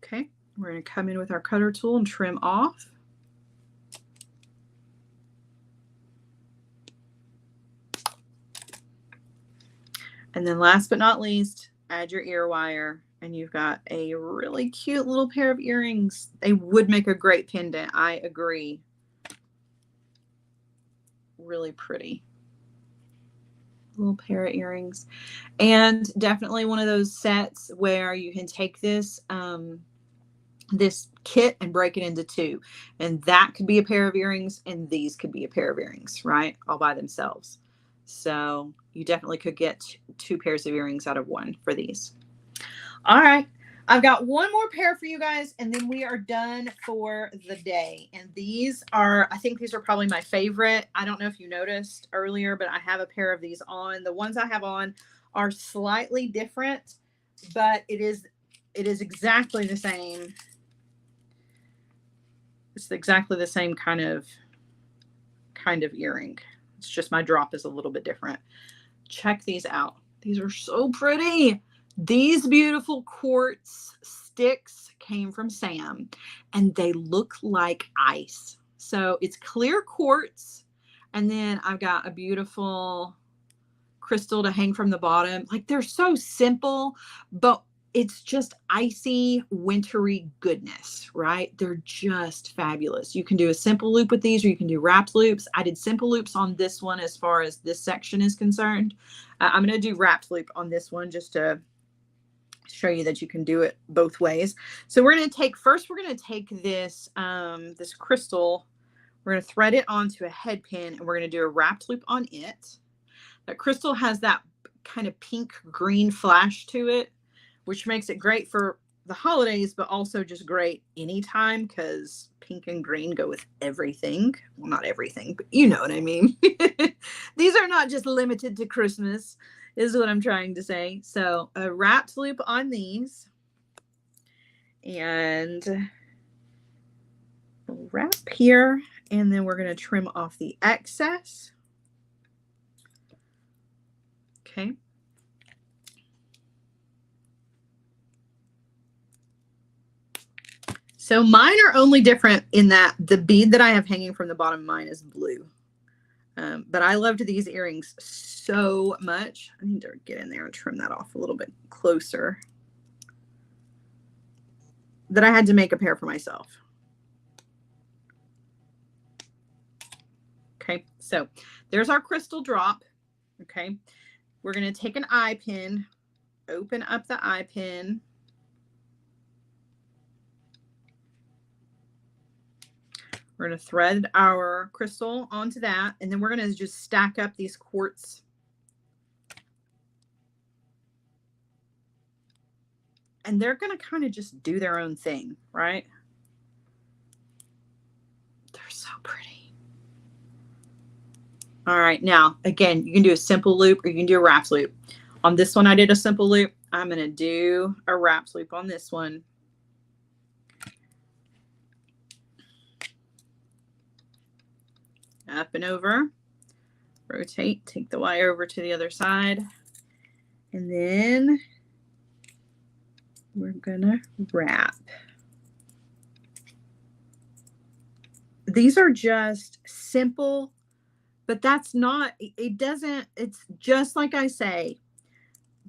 Okay, we're going to come in with our cutter tool and trim off. And then last but not least, add your ear wire, and you've got a really cute little pair of earrings. They would make a great pendant. I agree. Really pretty. Little pair of earrings. And definitely one of those sets where you can take this this kit and break it into two, and that could be a pair of earrings and these could be a pair of earrings, right, all by themselves. So you definitely could get two pairs of earrings out of one for these. All right, I've got one more pair for you guys, and then we are done for the day. And these are, I think these are probably my favorite. I don't know if you noticed earlier, but I have a pair of these on. The ones I have on are slightly different, but it is exactly the same. It's exactly the same kind of earring. It's just my drop is a little bit different. Check these out. These are so pretty. These beautiful quartz sticks came from Sam, and they look like ice. So it's clear quartz, and then I've got a beautiful crystal to hang from the bottom. Like, they're so simple, but it's just icy, wintry goodness, right? They're just fabulous. You can do a simple loop with these, or you can do wrapped loops. I did simple loops on this one as far as this section is concerned. I'm going to do wrapped loop on this one just to show you that you can do it both ways. So we're going to take, first we're going to take this, this crystal, we're going to thread it onto a head pin, and we're going to do a wrapped loop on it. That crystal has that kind of pink green flash to it, which makes it great for the holidays, but also just great anytime, because pink and green go with everything. Well, not everything, but you know what I mean. These are not just limited to Christmas, is what I'm trying to say. So a wrapped loop on these, and wrap here, and then we're going to trim off the excess. Okay. So mine are only different in that the bead that I have hanging from the bottom of mine is blue. But I loved these earrings so much. I need to get in there and trim that off a little bit closer, that I had to make a pair for myself. Okay, so there's our crystal drop. Okay, we're going to take an eye pin, open up the eye pin. We're going to thread our crystal onto that, and then we're going to just stack up these quartz. And they're going to kind of just do their own thing, right? They're so pretty. All right, now, again, you can do a simple loop or you can do a wrapped loop. On this one, I did a simple loop. I'm going to do a wrapped loop on this one. Up and over, rotate, take the wire over to the other side, and then we're gonna wrap. These are just simple, but that's not, it doesn't, it's just like I say,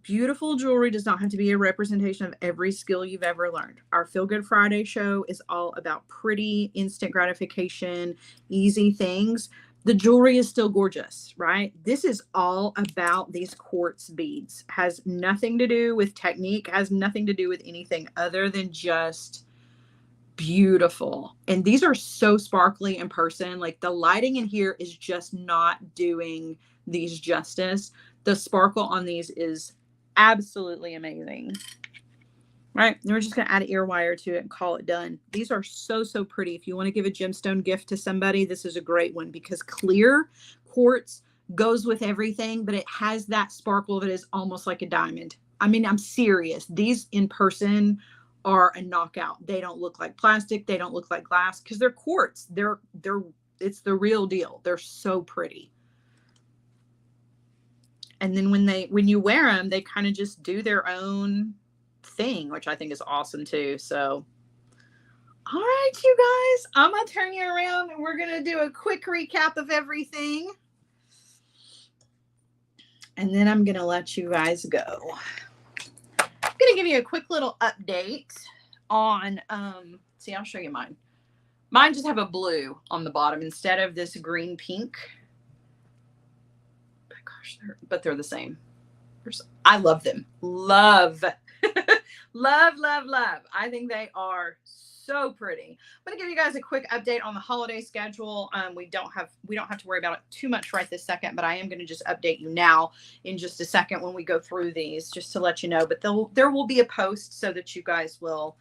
beautiful jewelry does not have to be a representation of every skill you've ever learned. Our Feel Good Friday show is all about pretty, instant gratification, easy things. The jewelry is still gorgeous, right? This is all about these quartz beads. Has nothing to do with technique, has nothing to do with anything other than just beautiful. And these are so sparkly in person. Like the lighting in here is just not doing these justice. The sparkle on these is absolutely amazing. Right, and we're just going to add an ear wire to it and call it done. These are so, so pretty. If you want to give a gemstone gift to somebody, this is a great one because clear quartz goes with everything, but it has that sparkle that is almost like a diamond. I mean, I'm serious. These in person are a knockout. They don't look like plastic. They don't look like glass because they're quartz. It's the real deal. They're so pretty. And then when you wear them, they kind of just do their own thing, which I think is awesome too. So, all right, you guys, I'm going to turn you around and we're going to do a quick recap of everything. And then I'm going to let you guys go. I'm going to give you a quick little update on, see, I'll show you mine. Mine just have a blue on the bottom instead of this green pink. Gosh, they're the same. I love them. Love. Love, love, love. I think they are so pretty. I'm going to give you guys a quick update on the holiday schedule. We don't have to worry about it too much right this second, but I am going to just update you now in just a second when we go through these, just to let you know. But there will be a post so that you guys will,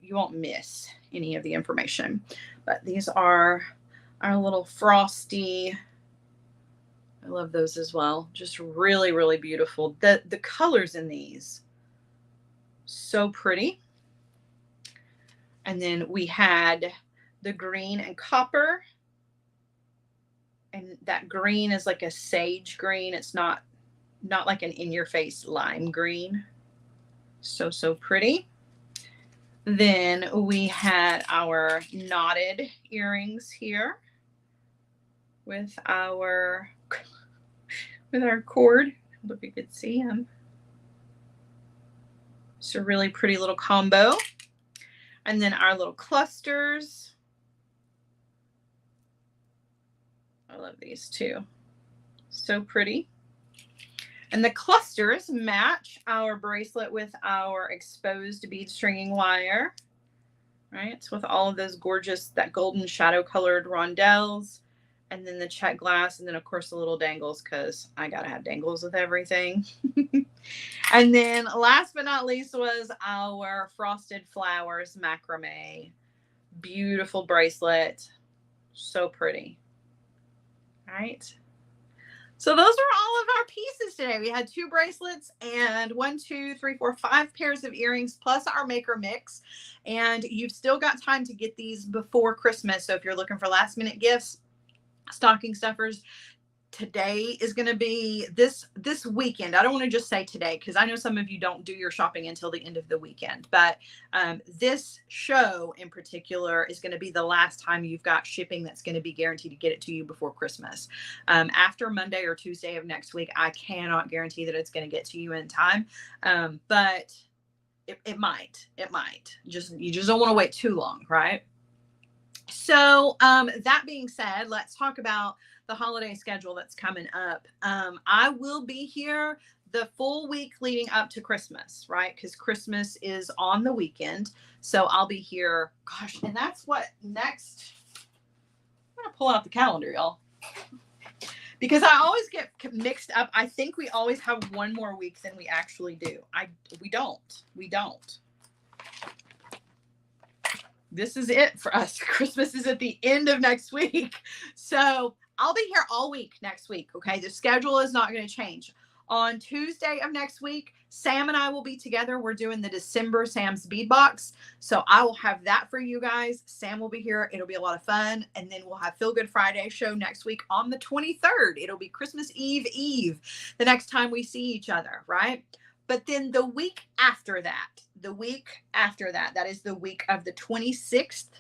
you won't miss any of the information. But these are our little frosty. I love those as well. Just really, really beautiful. The colors in these, so pretty. And then we had the green and copper. And that green is like a sage green. It's not like an in-your-face lime green. So, so pretty. Then we had our knotted earrings here with our cord. I hope you could see him. It's a really pretty little combo. And then our little clusters. I love these too. So pretty. And the clusters match our bracelet with our exposed bead stringing wire. Right? It's with all of those gorgeous, that golden shadow colored rondelles. And then the check glass, and then of course the little dangles, because I gotta have dangles with everything. And then last but not least was our frosted flowers macrame. Beautiful bracelet. So pretty. All right. So those are all of our pieces today. We had 2 bracelets and 1, 2, 3, 4, 5 pairs of earrings plus our maker mix. And you've still got time to get these before Christmas. So if you're looking for last minute gifts, stocking stuffers, today is going to be this weekend. I don't want to just say today because I know some of you don't do your shopping until the end of the weekend, but this show in particular is going to be the last time you've got shipping that's going to be guaranteed to get it to you before Christmas. After Monday or Tuesday of next week, I cannot guarantee that it's going to get to you in time, but it might. You just don't want to wait too long, right? So that being said, let's talk about the holiday schedule that's coming up. I will be here the full week leading up to Christmas, right? Because Christmas is on the weekend. So I'll be here. Gosh, and that's what next. I'm going to pull out the calendar, y'all. Because I always get mixed up. I think we always have one more week than we actually do. We don't. This is it for us. Christmas is at the end of next week. So I'll be here all week next week. Okay. The schedule is not going to change. On Tuesday of next week, Sam and I will be together. We're doing the December Sam's Bead Box. So I will have that for you guys. Sam will be here. It'll be a lot of fun. And then we'll have Feel Good Friday show next week on the 23rd. It'll be Christmas Eve, the next time we see each other, right? But then the week after that, that is the week of the 26th,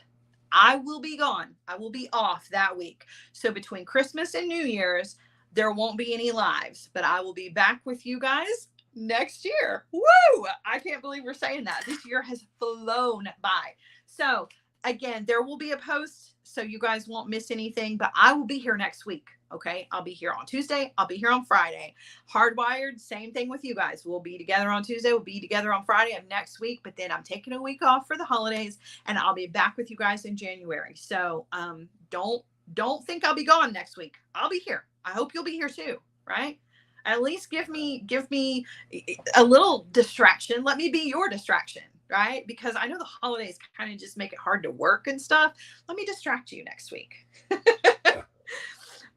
I will be gone. I will be off that week. So between Christmas and New Year's, there won't be any lives, but I will be back with you guys next year. Woo! I can't believe we're saying that. This year has flown by. So again, there will be a post so you guys won't miss anything, but I will be here next week. Okay. I'll be here on Tuesday. I'll be here on Friday. Hardwired, same thing with you guys. We'll be together on Tuesday. We'll be together on Friday of next week, but then I'm taking a week off for the holidays and I'll be back with you guys in January. So don't think I'll be gone next week. I'll be here. I hope you'll be here too, right? At least give me a little distraction. Let me be your distraction, right? Because I know the holidays kind of just make it hard to work and stuff. Let me distract you next week.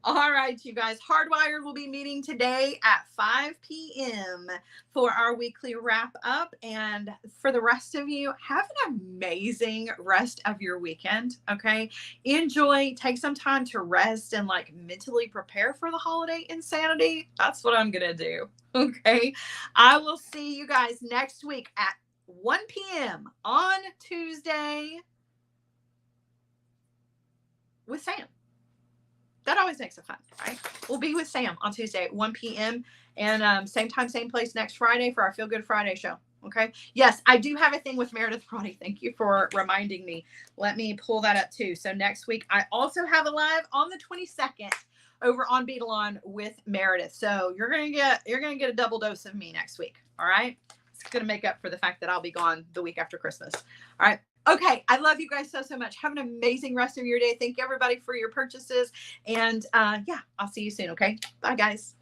All right, you guys, Hardwired will be meeting today at 5 p.m. for our weekly wrap up. And for the rest of you, have an amazing rest of your weekend. Okay. Enjoy, take some time to rest and like mentally prepare for the holiday insanity. That's what I'm going to do. Okay. I will see you guys next week at 1 p.m. on Tuesday with Sam. That always makes it fun, right? We'll be with Sam on Tuesday at 1 p.m. and same time, same place next Friday for our Feel Good Friday show. Okay. Yes, I do have a thing with Meredith Roddy. Thank you for reminding me. Let me pull that up too. So next week, I also have a live on the 22nd over on Beadalon with Meredith. So you're gonna get a double dose of me next week. All right. It's gonna make up for the fact that I'll be gone the week after Christmas. All right. Okay, I love you guys so much. Have an amazing rest of your day. Thank you, everybody, for your purchases. And yeah, I'll see you soon, okay? Bye, guys.